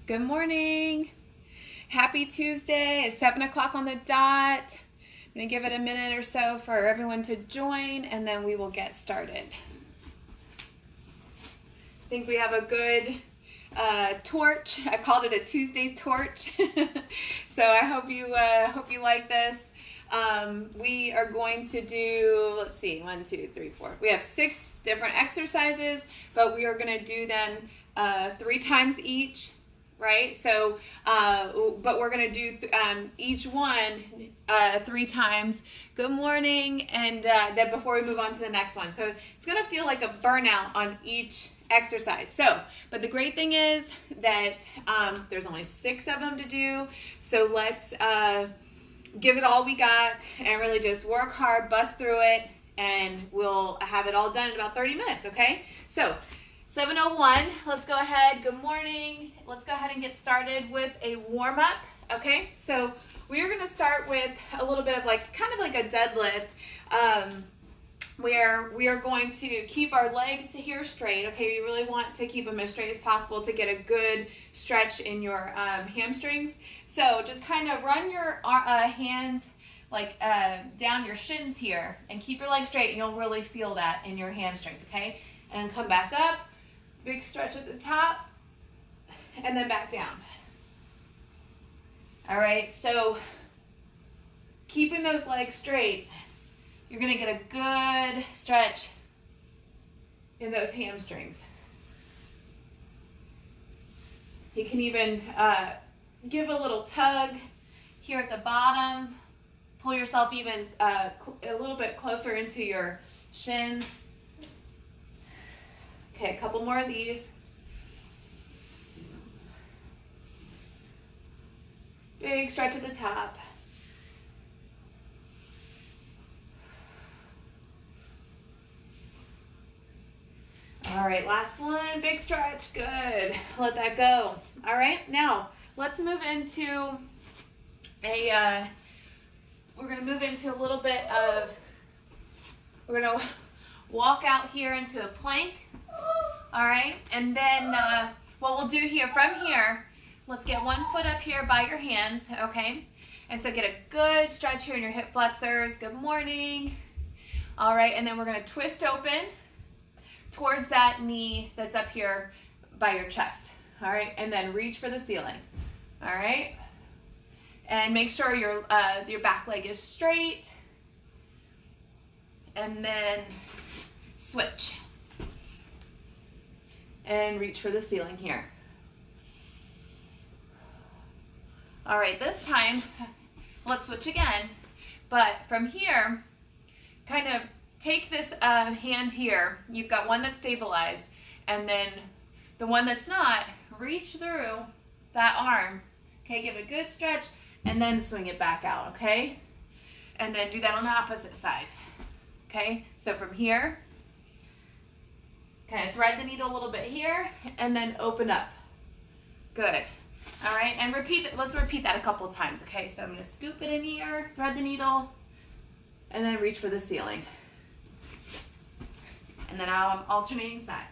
Good morning. Happy Tuesday. It's 7 o'clock on the dot. I'm going to give it a minute or so for everyone to join, and then we will get started. I think we have a good torch. I called it a Tuesday torch. So I hope you like this. We are going to do, let's see, 1, 2, 3, 4. We have 6 different exercises, but we are going to do them 3 times each, right? So, but we're going to do each one 3 times. Good morning, and then before we move on to the next one. So it's going to feel like a burnout on each exercise. So, but the great thing is that there's only 6 of them to do. So let's give it all we got and really just work hard, bust through it, and we'll have it all done in about 30 minutes, okay? So 7:01, let's go ahead. Good morning. Let's go ahead and get started with a warm-up, okay? So we are going to start with a little bit of kind of like a deadlift, where we are going to keep our legs here straight, okay? You really want to keep them as straight as possible to get a good stretch in your hamstrings. So just kind of run your hands down your shins here and keep your legs straight, and you'll really feel that in your hamstrings, okay? And come back up, big stretch at the top, and then back down. All right, so keeping those legs straight, you're gonna get a good stretch in those hamstrings. You can even give a little tug here at the bottom. Pull yourself even a little bit closer into your shins. Okay, a couple more of these. Big stretch at the top. All right, last one, big stretch, good. Let that go. All right, now let's move into we're gonna move into a little bit of, we're gonna walk out here into a plank, all right? And then what we'll do here, from here, let's get one foot up here by your hands, okay? And so get a good stretch here in your hip flexors. Good morning. All right, and then we're gonna twist open towards that knee that's up here by your chest, all right? And then reach for the ceiling, all right? And make sure your back leg is straight. And then switch. And reach for the ceiling here. All right, this time, let's switch again. But from here, kind of take this hand here. You've got one that's stabilized. And then the one that's not, reach through that arm. Okay, give it a good stretch. And then swing it back out, okay? And then do that on the opposite side, okay? So from here, kind of thread the needle a little bit here, and then open up. Good. All right, and let's repeat that a couple times, okay? So I'm gonna scoop it in here, thread the needle, and then reach for the ceiling. And then now I'm alternating sides.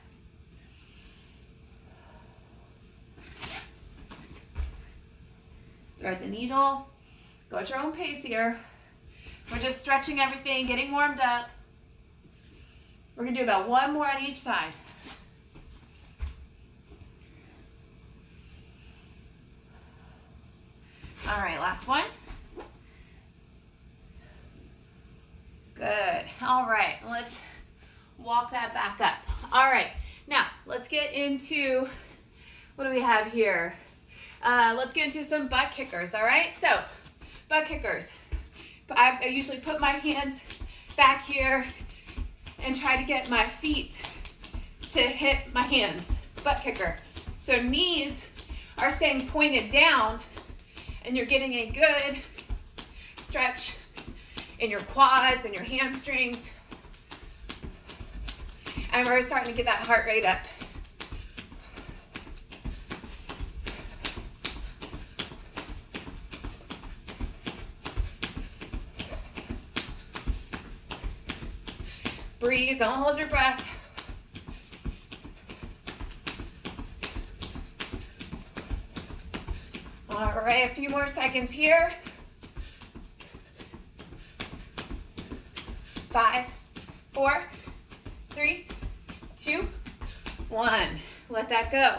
Thread the needle, go at your own pace here. We're just stretching everything, getting warmed up. We're gonna do about 1 more on each side. All right, last one. Good, all right, let's walk that back up. All right, now let's get into, what do we have here? Let's get into some butt kickers, all right? So, butt kickers. I usually put my hands back here and try to get my feet to hit my hands. Butt kicker. So knees are staying pointed down, and you're getting a good stretch in your quads and your hamstrings. And we're starting to get that heart rate up. Breathe, don't hold your breath. All right, a few more seconds here. 5, 4, 3, 2, 1. Let that go.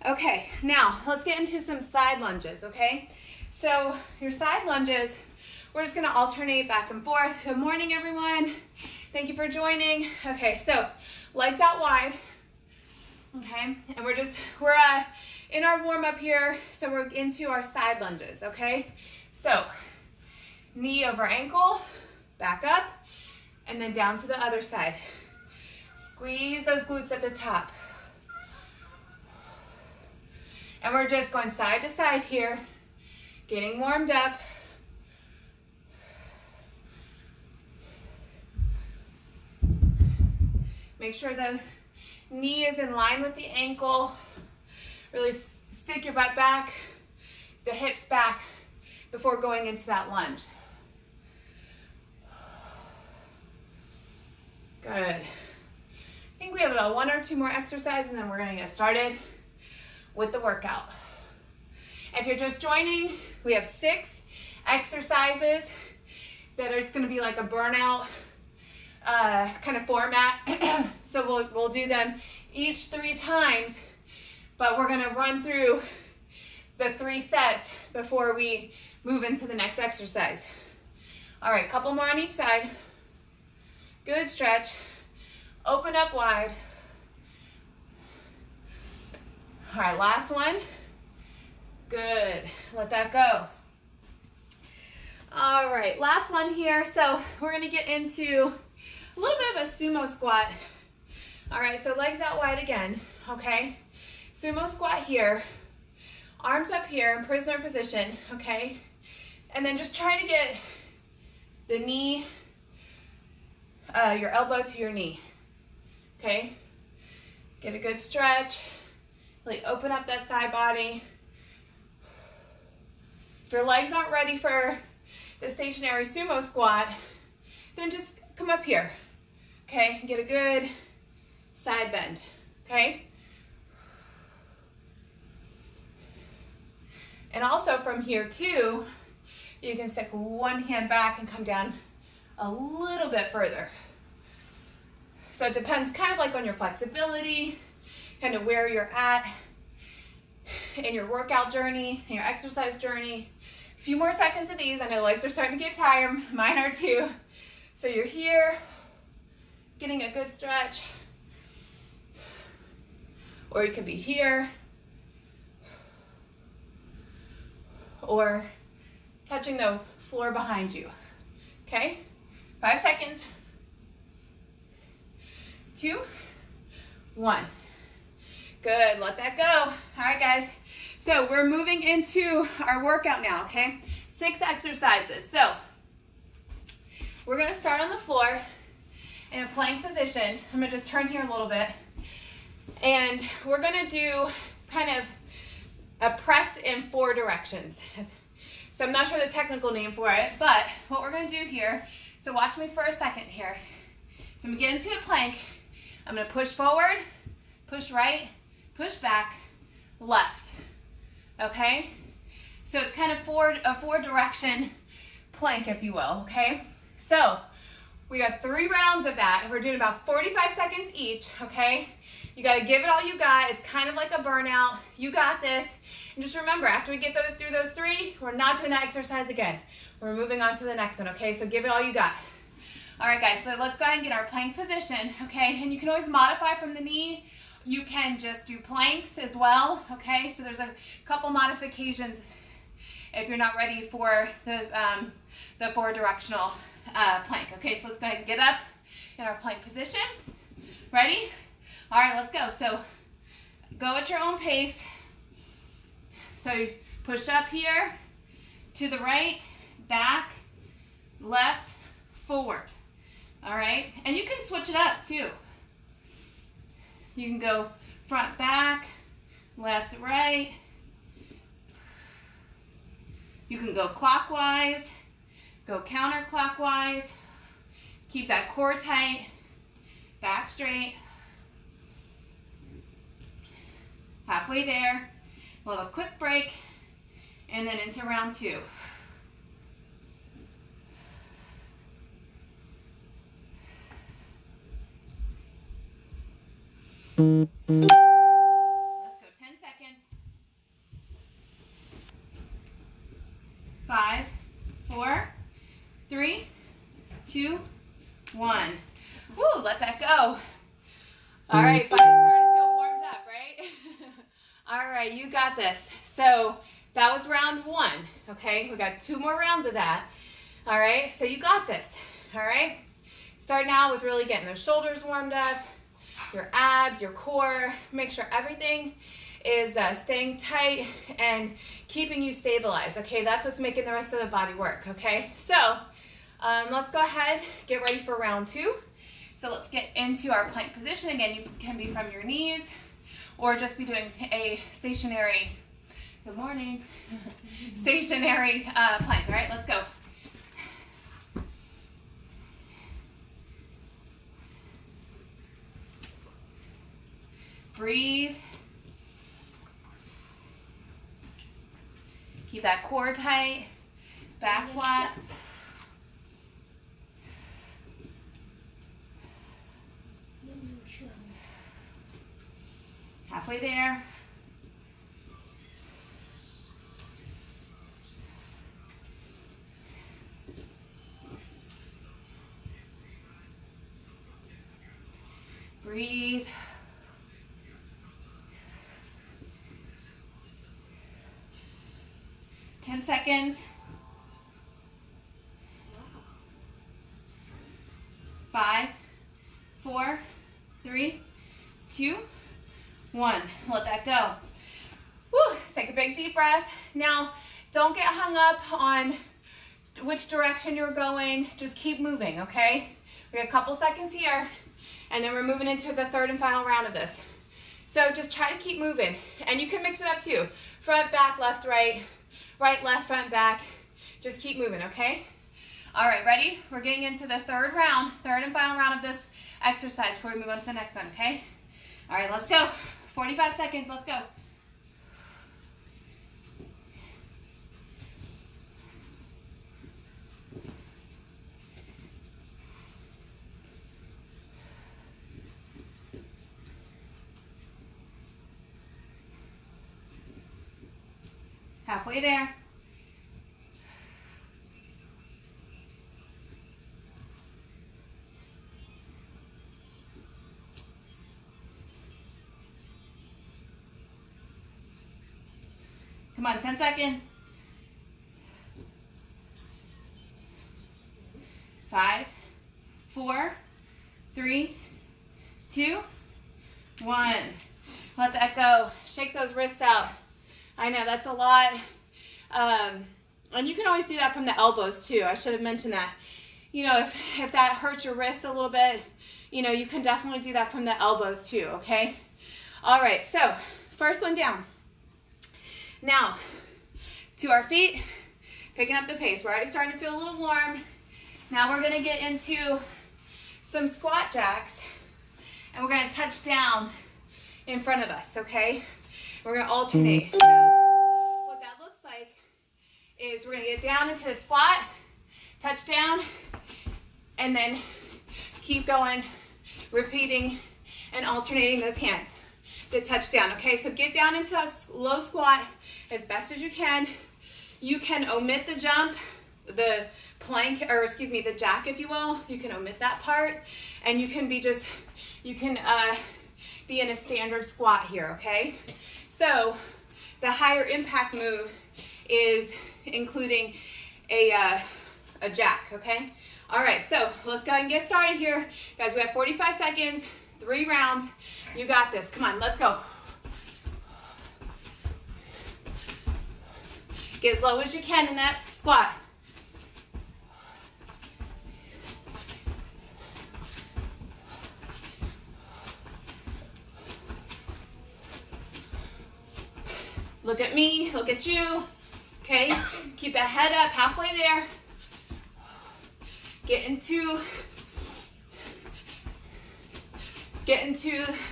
Okay, now let's get into some side lunges, okay? So your side lunges, we're just gonna alternate back and forth. Good morning, everyone. Thank you for joining. Okay, so legs out wide, okay? And we're in our warm up here, so we're into our side lunges, okay? So knee over ankle, back up, and then down to the other side. Squeeze those glutes at the top. And we're just going side to side here, getting warmed up. Make sure the knee is in line with the ankle. Really stick your butt back, the hips back before going into that lunge. Good. I think we have about 1 or 2 more exercises and then we're gonna get started with the workout. If you're just joining, we have 6 exercises that are, it's gonna be like a burnout kind of format. So we'll do them each 3 times, but we're gonna run through the 3 sets before we move into the next exercise. All right, couple more on each side. Good stretch. Open up wide. All right, last one. Good. Let that go. All right, last one here. So we're gonna get into a little bit of a sumo squat. All right, so legs out wide again, okay? Sumo squat here. Arms up here in prisoner position, okay? And then just try to get the knee, your elbow to your knee, okay? Get a good stretch. Really open up that side body. If your legs aren't ready for the stationary sumo squat, then just come up here, okay? Get a good side bend, okay? And also from here too, you can stick one hand back and come down a little bit further. So it depends kind of like on your flexibility, kind of where you're at in your workout journey, in your exercise journey. A few more seconds of these. I know legs are starting to get tired. Mine are too. So you're here, getting a good stretch. Or you could be here. Or touching the floor behind you. Okay? 5 seconds. 2, 1. Good, let that go. All right, guys. So we're moving into our workout now, okay? 6 exercises. So we're gonna start on the floor in a plank position. I'm gonna just turn here a little bit. And we're gonna do kind of a press in 4 directions. So I'm not sure the technical name for it, but what we're gonna do here, so watch me for a second here. So I'm gonna get into a plank. I'm gonna push forward, push right, push back, left, okay? So it's kind of a 4 direction plank, if you will, okay? So we got 3 rounds of that. We're doing about 45 seconds each, okay? You gotta give it all you got. It's kind of like a burnout. You got this. And just remember, after we get through those 3, we're not doing that exercise again. We're moving on to the next one, okay? So give it all you got. All right, guys, so let's go ahead and get our plank position, okay? And you can always modify from the knee. You can just do planks as well, okay? So there's a couple modifications if you're not ready for the 4 directional plank. Okay, so let's go ahead and get up in our plank position. Ready? All right, let's go. So go at your own pace. So push up here, to the right, back, left, forward. All right, and you can switch it up too. You can go front, back, left, right. You can go clockwise, go counterclockwise. Keep that core tight, back straight. Halfway there. We'll have a quick break, And then into round 2. Let's go 10 seconds. 5, 4, 3, 2, 1. Woo, let that go. All right, body's starting to feel warmed up, right? All right, you got this. So that was round 1, okay? We got 2 more rounds of that. All right, so you got this, all right? Starting out with really getting those shoulders warmed up, your abs, your core. Make sure everything is staying tight and keeping you stabilized, okay? That's what's making the rest of the body work, okay? So let's go ahead, get ready for round 2. So let's get into our plank position. Again, you can be from your knees or just be doing a stationary, good morning, stationary plank, all right? Let's go. Breathe. Keep that core tight, back flat. Halfway there. Breathe. Wow. 10 seconds. 5, 4, 3, 2, 1. Let that go. Woo. Take a big deep breath. Now, don't get hung up on which direction you're going. Just keep moving, okay? We got a couple seconds here, and then we're moving into the 3rd and final round of this. So just try to keep moving, and you can mix it up too. Front, back, left, right, right, left, front, back. Just keep moving, okay? All right, ready? We're getting into the 3rd round, 3rd and final round of this exercise before we move on to the next one, okay? All right, let's go. 45 seconds, let's go. Halfway there. Come on, 10 seconds. 5, 4, 3, 2, 1. Let that go. Shake those wrists out. I know that's a lot. And you can always do that from the elbows too. I should have mentioned that. You know, if that hurts your wrist a little bit, you know, you can definitely do that from the elbows too, okay? All right, so first one down. Now, to our feet, picking up the pace. We're already starting to feel a little warm. Now we're gonna get into some squat jacks, and we're gonna touch down in front of us, okay? We're gonna alternate. So what that looks like is we're gonna get down into the squat, touch down, and then keep going, repeating and alternating those hands. The touchdown, okay? So get down into a low squat as best as you can. You can omit the jump, the plank, or excuse me, the jack, if you will. You can omit that part, and you can be just, you can be in a standard squat here, okay? So the higher impact move is including a jack, okay? All right, so let's go ahead and get started here. Guys, we have 45 seconds, 3 rounds. You got this. Come on, let's go. Get as low as you can in that squat. Look at me, look at you. Okay, keep that head up, halfway there. Get into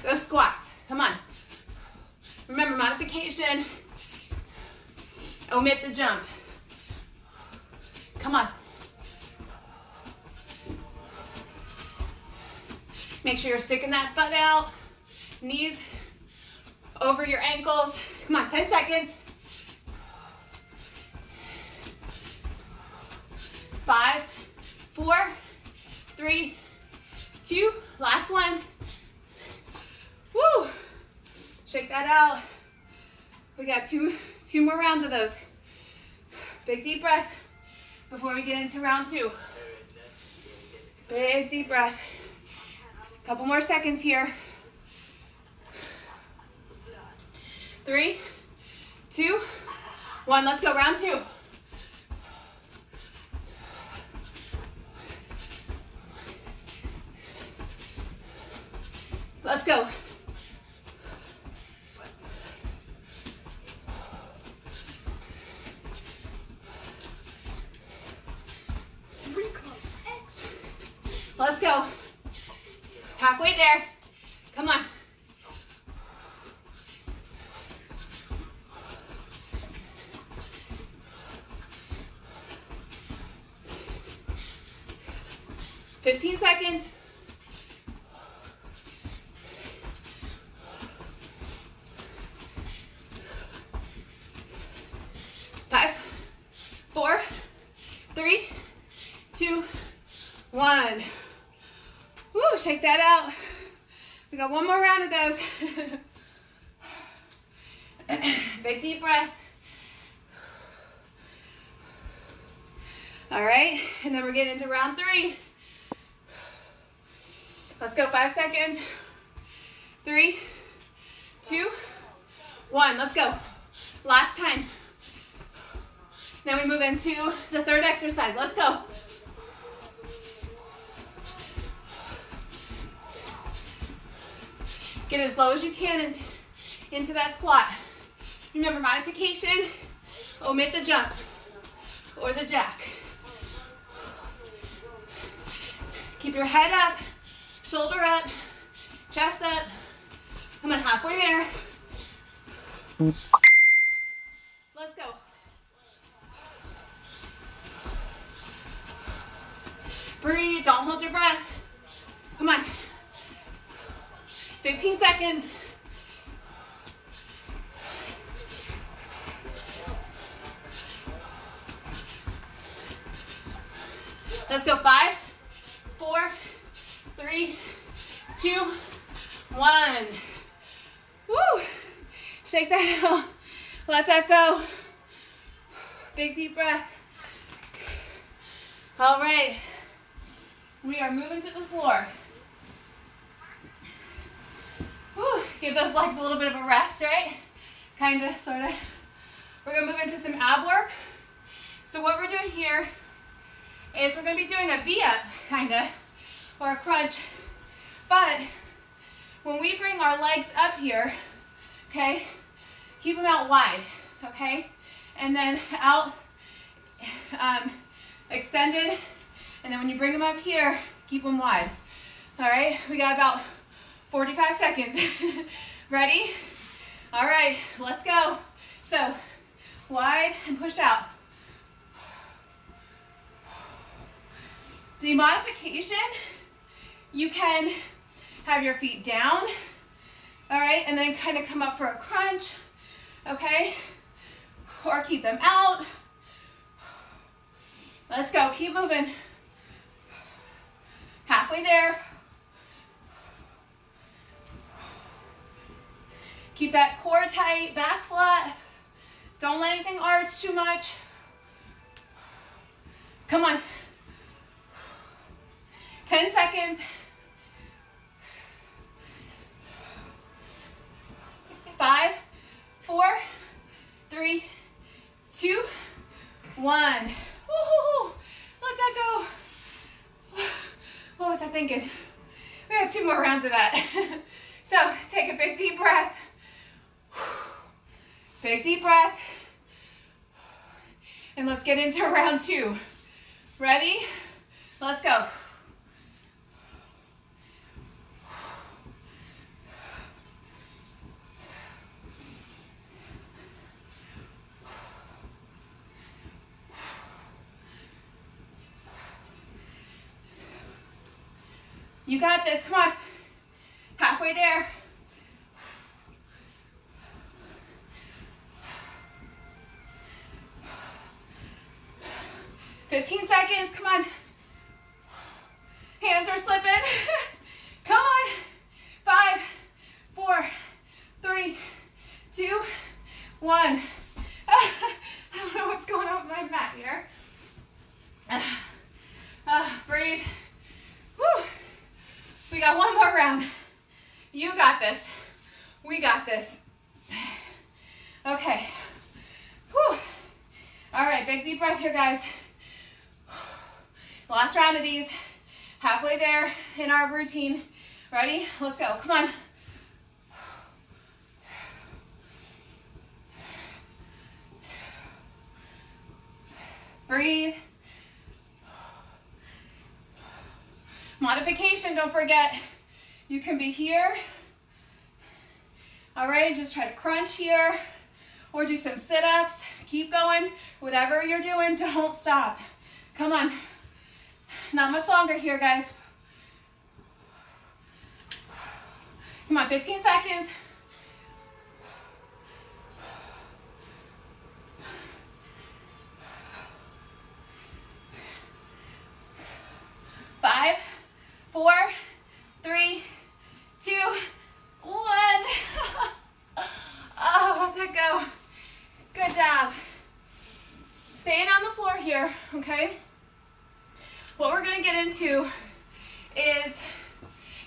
those squats. Come on. Remember, modification Omit the jump. Come on. Make sure you're sticking that butt out. Knees over your ankles. Come on, 10 seconds. 5, 4, 3, 2, last one. Woo! Shake that out. We got two more rounds of those. Big deep breath before we get into round 2. Big deep breath. Couple more seconds here. 3, 2, 1. Let's go, round 2. Let's go. Let's go. Halfway there. Come on. $15 seconds. 5, 4, 3, 2, 1. Woo, shake that out. We got one more round of those. Big deep breath. All right, and then we're getting into round 3. Let's go, 5 seconds. 3, 2, 1, let's go. Last time. Then we move into the third exercise. Let's go. Get as low as you can into that squat. Remember, modification, omit the jump or the jack. Keep your head up, shoulder up, chest up. Come on, halfway there. Let's go. Breathe, don't hold your breath. Come on. 15 seconds. Let's go, 5, 4, 3, 2, 1. Woo! Shake that out. Let that go. Big deep breath. All right. We are moving to the floor. Whew, give those legs a little bit of a rest, right? Kind of, sort of. We're gonna move into some ab work. So what we're doing here is we're gonna be doing a V-up, kind of, or a crunch. But when we bring our legs up here, okay, keep them out wide, okay? And then out, extended. And then when you bring them up here, keep them wide. All right, we got about 45 seconds. Ready? All right, let's go. So, wide and push out. The modification, you can have your feet down, all right, and then kind of come up for a crunch, okay? Or keep them out. Let's go, keep moving. Halfway there. Keep that core tight, back flat. Don't let anything arch too much. Come on. 10 seconds. 5, 4, 3, 2, 1. Woo-hoo-hoo. Let that go. What was I thinking? We have 2 more rounds of that. So take a big deep breath. Big deep breath. And let's get into round 2. Ready? Let's go. You got this, come on. Halfway there. "15 seconds, come on. Hands are slipping. Come on. 5, 4, 3, 2, 1. I don't know what's going on with my mat here. Breathe. Whew. We got one more round. You got this. We got this. Okay. Whew. All right, big deep breath here, guys. Last round of these. Halfway there in our routine. Ready? Let's go. Come on. Breathe. Modification, don't forget, you can be here. All right, just try to crunch here or do some sit-ups. Keep going. Whatever you're doing, don't stop. Come on. Not much longer here, guys. Come on, 15 seconds. Five, 4, 3, 2, 1. Oh, let that go. Good job. Staying on the floor here, okay? What we're gonna get into is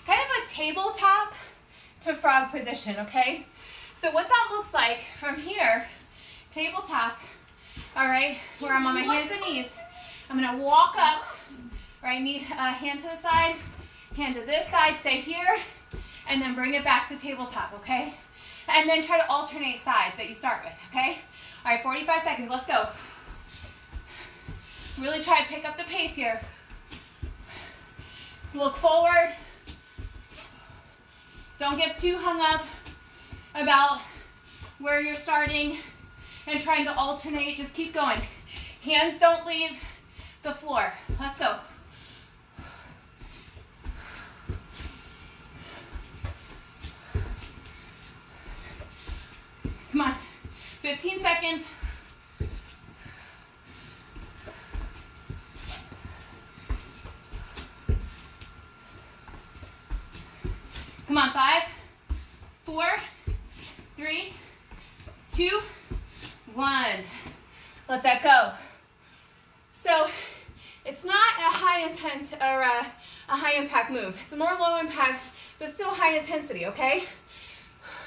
kind of a tabletop to frog position, okay? So what that looks like from here, tabletop, all right, where I'm on my hands and knees. I'm gonna walk up, right, knee, hand to the side, hand to this side, stay here, and then bring it back to tabletop, okay? And then try to alternate sides that you start with, okay? All right, 45 seconds, let's go. Really try to pick up the pace here. Look forward. Don't get too hung up about where you're starting and trying to alternate. Just keep going. Hands don't leave the floor. Let's go. Come on. 15 seconds. Come on, 5, 4, 3, 2, 1. Let that go. So it's not a high intent or a high impact move. It's a more low impact, but still high intensity, okay?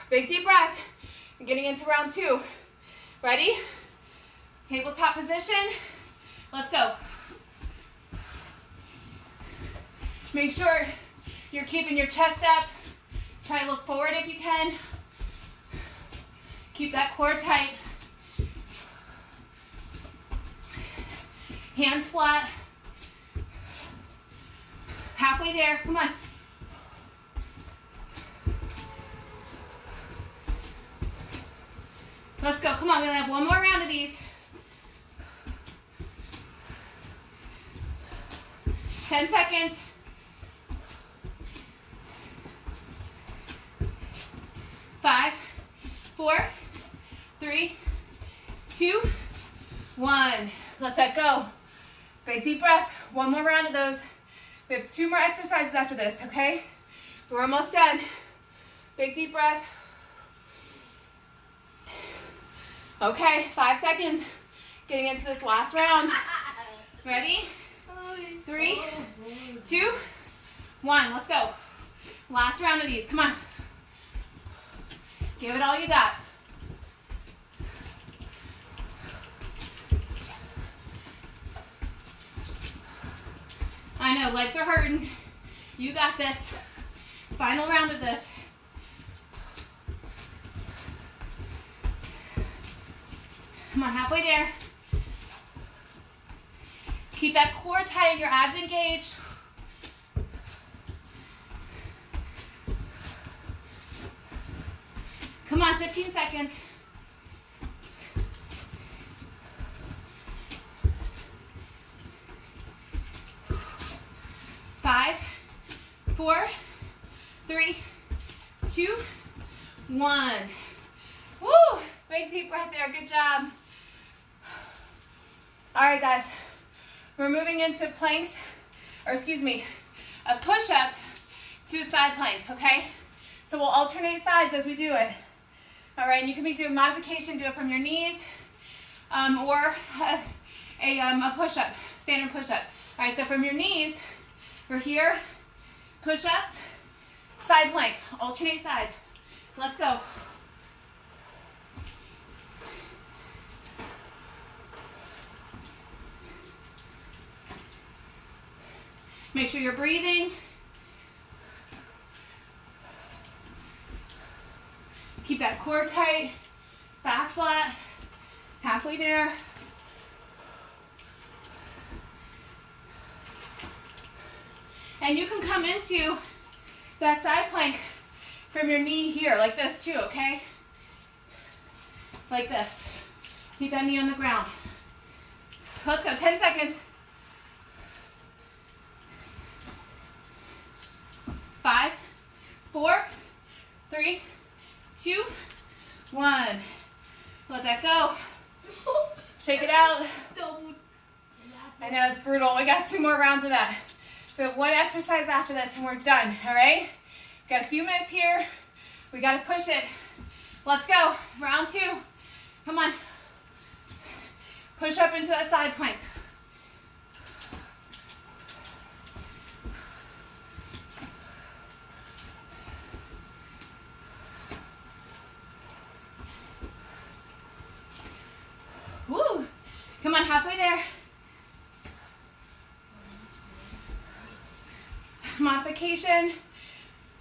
Big deep breath. We're getting into round 2. Ready? Tabletop position. Let's go. Make sure you're keeping your chest up. Try to look forward if you can. Keep that core tight. Hands flat. Halfway there, come on. Let's go, come on, we only have one more round of these. 10 seconds. 5, 4, 3, 2, 1. Let that go. Big deep breath. One more round of those. We have 2 more exercises after this, okay? We're almost done. Big deep breath. Okay, 5 seconds. Getting into this last round. Ready? 3, 2, 1. Let's go. Last round of these. Come on. Give it all you got. I know, legs are hurting. You got this. Final round of this. Come on, halfway there. Keep that core tight and your abs engaged. Come on, 15 seconds. 5, 4, 3, 2, 1. Woo! Big deep breath there. Good job. All right, guys. We're moving into planks, or excuse me, a push-up to a side plank, okay? So we'll alternate sides as we do it. All right, and you can be doing modification, do it from your knees, or a push-up, standard push-up. All right, so from your knees, we're here, push-up, side plank, alternate sides. Let's go. Make sure you're breathing. Keep that core tight, back flat, halfway there. And you can come into that side plank from your knee here, like this too, okay? Like this. Keep that knee on the ground. Let's go, 10 seconds. 5, 4, 3, 2, 1. Let that go. Shake it out. I know it's brutal. We got 2 more rounds of that. We have 1 exercise after this and we're done, all right? Got a few minutes here. We got to push it. Let's go. Round 2. Come on. Push up into that side plank. Woo! Come on, halfway there. Modification.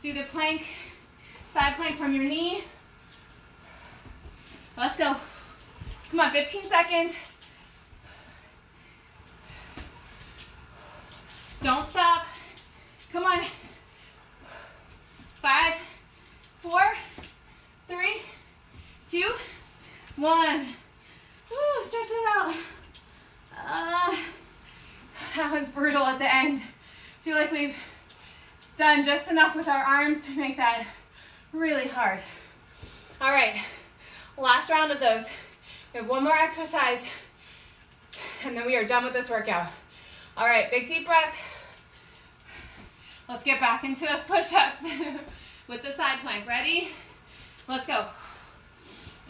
Do the plank, side plank from your knee. Let's go. Come on, 15 seconds. Don't stop. Come on. 5, 4, 3, 2, 1. Woo, stretch it out. That was brutal at the end. I feel like we've done just enough with our arms to make that really hard. All right, last round of those. We have 1 more exercise, and then we are done with this workout. All right, big deep breath. Let's get back into those push-ups with the side plank. Ready? Let's go.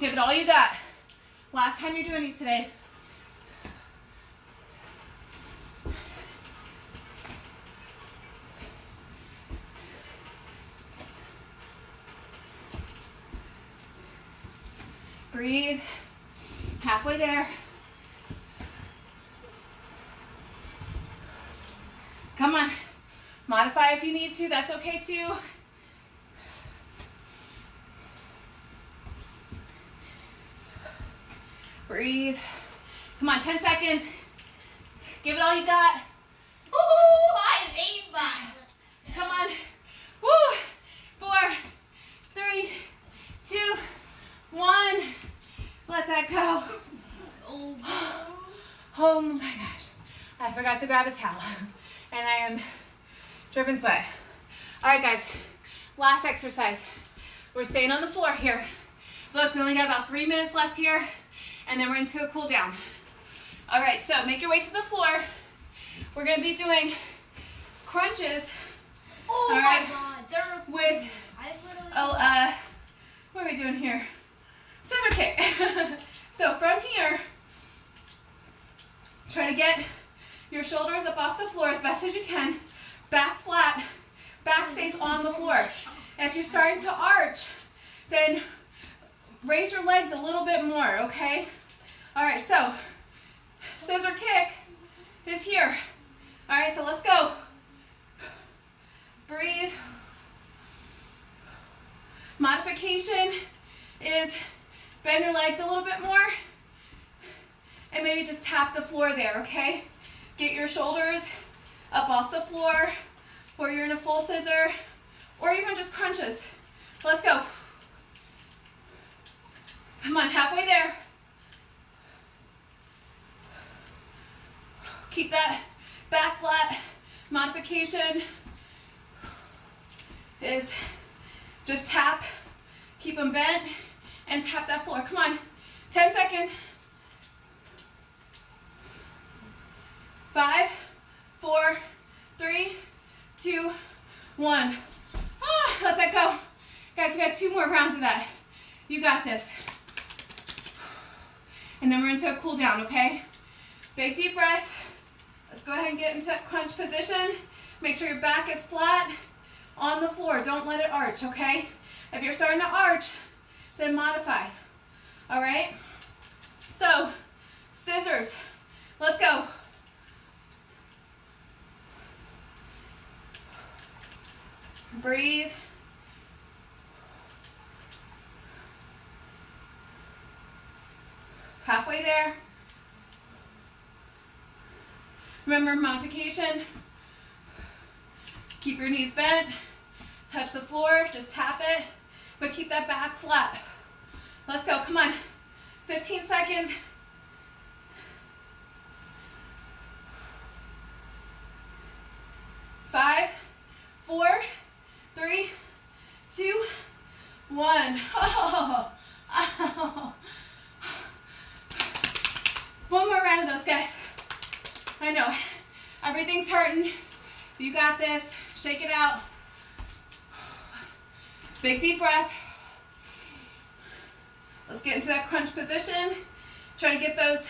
Give it all you got. Last time you're doing these today. Breathe. Halfway there. Come on. Modify if you need to. That's okay too. Breathe. Come on, 10 seconds. Give it all you got. Ooh, I made mine. Come on. Woo! 4, 3, 2, 1. Let that go. Oh my gosh. I forgot to grab a towel. And I am dripping sweat. All right, guys. Last exercise. We're staying on the floor here. Look, we only got about 3 minutes left here. And then we're into a cool down. All right, so make your way to the floor. We're gonna be doing crunches. Oh all my right, god, they're with, what are we doing here? Scissor kick. So from here, try to get your shoulders up off the floor as best as you can. Back flat, back stays on the floor. And if you're starting to arch, then raise your legs a little bit more, okay? All right, so scissor kick is here. All right, so let's go. Breathe. Modification is bend your legs a little bit more and maybe just tap the floor there, okay? Get your shoulders up off the floor, or you're in a full scissor, or even just crunches. Let's go. Come on, halfway there. Keep that back flat. Modification. is just tap, keep them bent, and tap that floor. Come on, 10 seconds. 5, 4, 3, 2, 1. Let that go. Guys, we got 2 more rounds of that. You got this. And then we're into a cool down, okay? Big deep breath. Let's go ahead and get into that crunch position. Make sure your back is flat on the floor. Don't let it arch, okay? If you're starting to arch, then modify. All right? So, scissors. Let's go. Breathe. Halfway there. Remember modification. Keep your knees bent. Touch the floor, just tap it, but keep that back flat. Let's go, come on. 15 seconds. 5, 4, 3, 2, 1. Oh. One more round of those, guys. I know, everything's hurting. You got this. Shake it out. Big deep breath. Let's get into that crunch position. Try to get those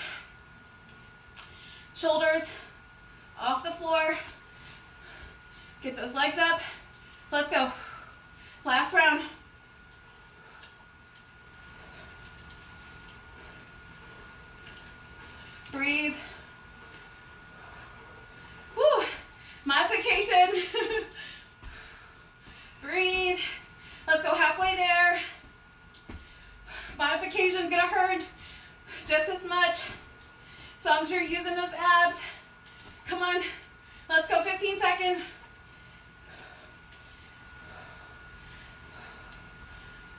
shoulders off the floor. Get those legs up. Let's go. Last round. Breathe. Woo. Modification. Breathe. Let's go halfway there. Modification is gonna hurt just as much. As long as you're using those abs. Come on. Let's go, 15 seconds.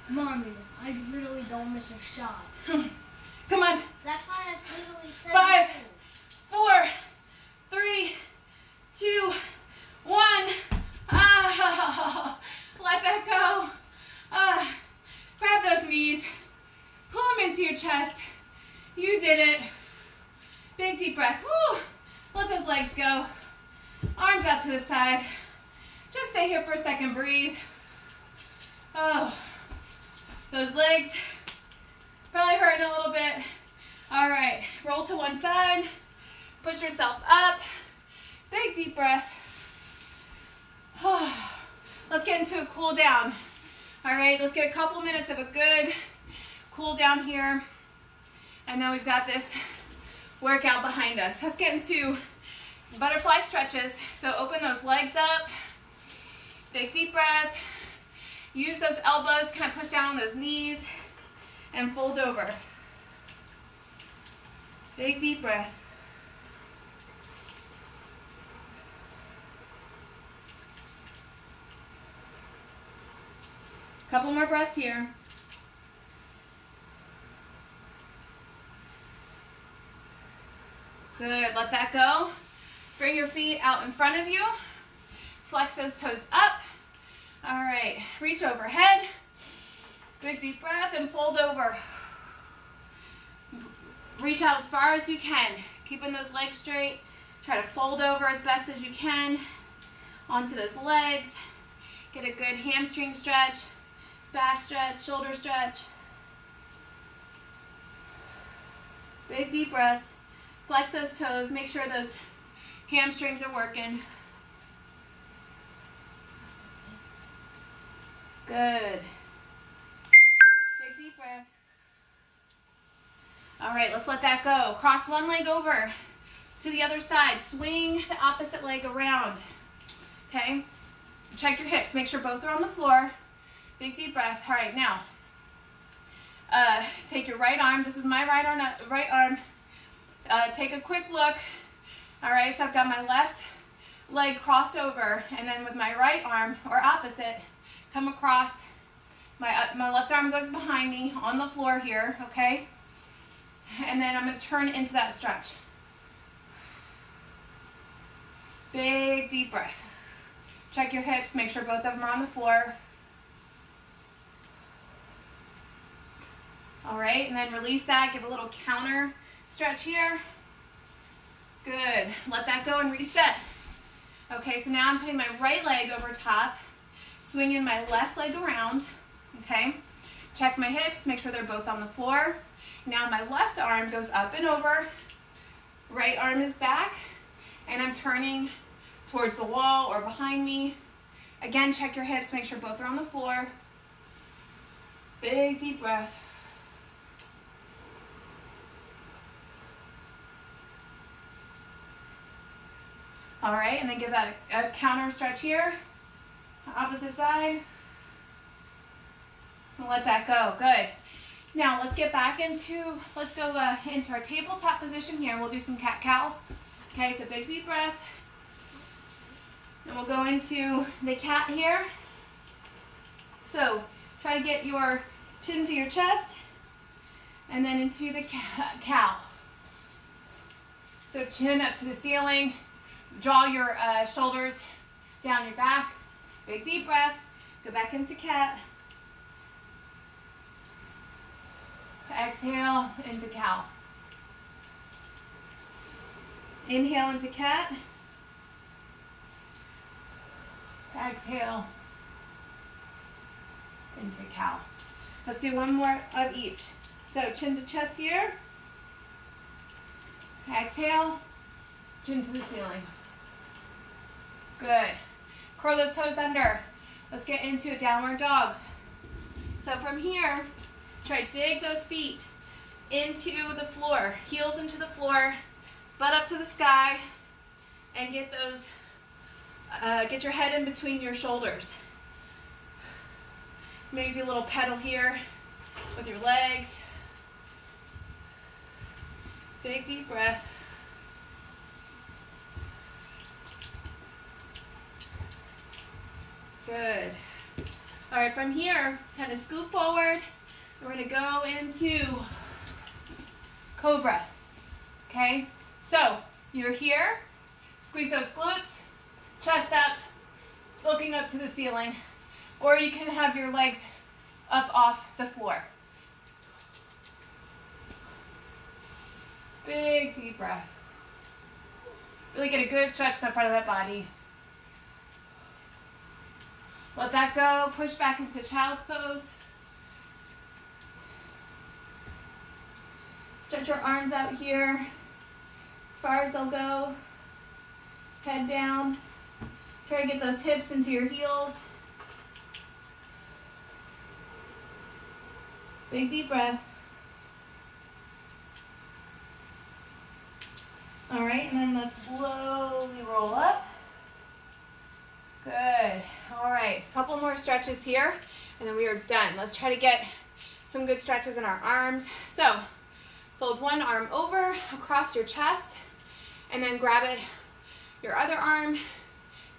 Mommy, I literally don't miss a shot. Come on. That's why I literally said 5, no. 4, 3, 2, 1. Let that go. Grab those knees. Pull them into your chest. You did it. Big deep breath. Woo. Let those legs go. Arms out to the side. Just stay here for a second. Breathe. Oh, those legs probably hurting a little bit. All right, roll to one side. Push yourself up. Big deep breath. Let's get into a cool down. All right, let's get a couple minutes of a good cool down here. And then we've got this workout behind us. Let's get into butterfly stretches. So open those legs up. Big deep breath. Use those elbows, kind of push down on those knees and fold over. Big deep breath. Couple more breaths here. Good, let that go. Bring your feet out in front of you. Flex those toes up. All right, reach overhead. Big deep breath and fold over. Reach out as far as you can. Keeping those legs straight. Try to fold over as best as you can onto those legs. Get a good hamstring stretch, back stretch, shoulder stretch. Big deep breaths. Flex those toes. Make sure those hamstrings are working. Good. Big deep breath. All right, let's let that go. Cross one leg over to the other side. Swing the opposite leg around. Okay? Check your hips. Make sure both are on the floor. Big deep breath. All right, now take your right arm. This is my right arm. Take a quick look. All right, so I've got my left leg crossed over, and then with my right arm, or opposite, come across. My left arm goes behind me on the floor here, okay? And then I'm going to turn into that stretch. Big deep breath. Check your hips, make sure both of them are on the floor. All right, and then release that, give a little counter stretch here. Good, let that go and reset. Okay, so now I'm putting my right leg over top, swinging my left leg around, okay? Check my hips, make sure they're both on the floor. Now my left arm goes up and over, right arm is back, and I'm turning towards the wall or behind me. Again, check your hips, make sure both are on the floor. Big deep breath. All right, and then give that a counter stretch here. Opposite side. And let that go. Good. Now let's get back into, let's go into our tabletop position here. We'll do some cat-cows. Okay, so big deep breath. And we'll go into the cat here. So try to get your chin to your chest and then into the cow. So chin up to the ceiling. Draw your shoulders down your back. Big deep breath. Go back into cat. Exhale into cow. Inhale into cat. Exhale into cow. Let's do one more of each. So chin to chest here. Exhale, chin to the ceiling. Good. Curl those toes under. Let's get into a downward dog. So from here, try to dig those feet into the floor, heels into the floor, butt up to the sky, and get those, get your head in between your shoulders. Maybe do a little pedal here with your legs. Big deep breath. Good. All right, from here, kind of scoop forward. We're going to go into cobra. Okay? So, you're here. Squeeze those glutes. Chest up. Looking up to the ceiling. Or you can have your legs up off the floor. Big deep breath. Really get a good stretch in the front of that body. Let that go. Push back into child's pose. Stretch your arms out here as far as they'll go. Head down. Try to get those hips into your heels. Big deep breath. All right, and then let's slowly roll up. Good. All right, a couple more stretches here, and then we are done. Let's try to get some good stretches in our arms. So, fold one arm over across your chest, and then grab it, your other arm,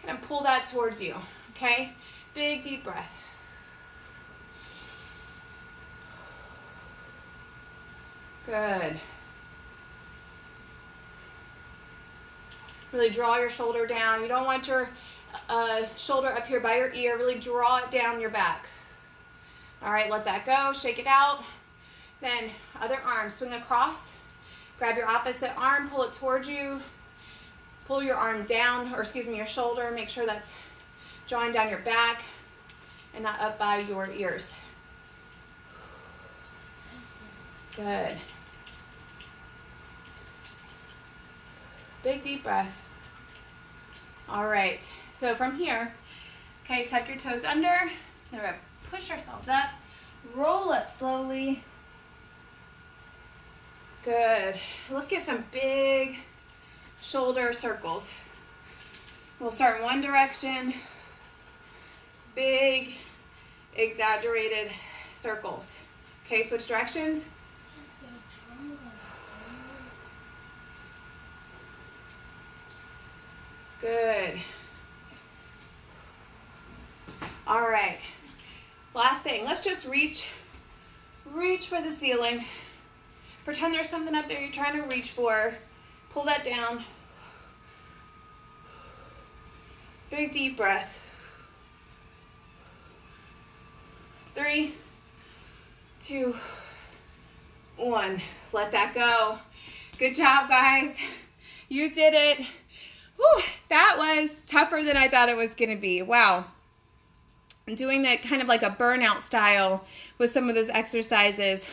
kind of pull that towards you, okay? Big deep breath. Good. Really draw your shoulder down. You don't want your shoulder up here by your ear. Really draw it down your back. All right, let that go. Shake it out. Then other arm, swing across. Grab your opposite arm, pull it towards you. Pull your arm down, or excuse me, your shoulder. Make sure that's drawing down your back and not up by your ears. Good. Big deep breath. All right, so from here, okay, tuck your toes under. Then we're gonna push ourselves up. Roll up slowly. Good. Let's get some big shoulder circles. We'll start in one direction. Big, exaggerated circles. Okay, switch directions. Good. All right. Last thing. Let's just reach for the ceiling. Pretend there's something up there you're trying to reach for. Pull that down. Big deep breath. 3, 2, 1. Let that go. Good job, guys. You did it. Whew, that was tougher than I thought it was going to be. Wow. I'm doing that kind of like a burnout style with some of those exercises,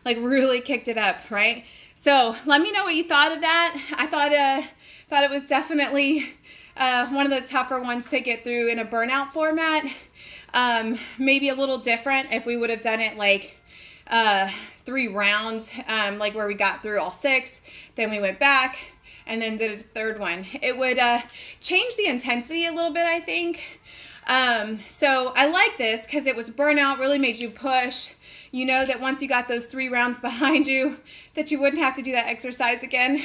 like really kicked it up, right? So let me know what you thought of that. I thought it was definitely one of the tougher ones to get through in a burnout format. Maybe a little different if we would have done it like 3 rounds, like where we got through all 6, then we went back and then did a 3rd one. It would change the intensity a little bit, I think. So I like this because it was burnout, really made you push. You know that once you got those 3 rounds behind you, that you wouldn't have to do that exercise again.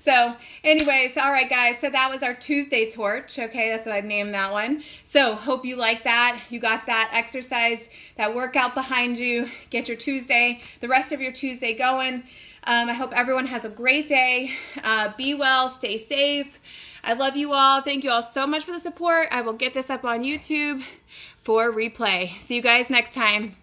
So anyways, all right, guys. So that was our Tuesday torch. Okay, that's what I've named that one. So hope you like that. You got that exercise, that workout behind you. Get your Tuesday, the rest of your Tuesday going. I hope everyone has a great day. Be well, stay safe. I love you all. Thank you all so much for the support. I will get this up on YouTube for replay. See you guys next time.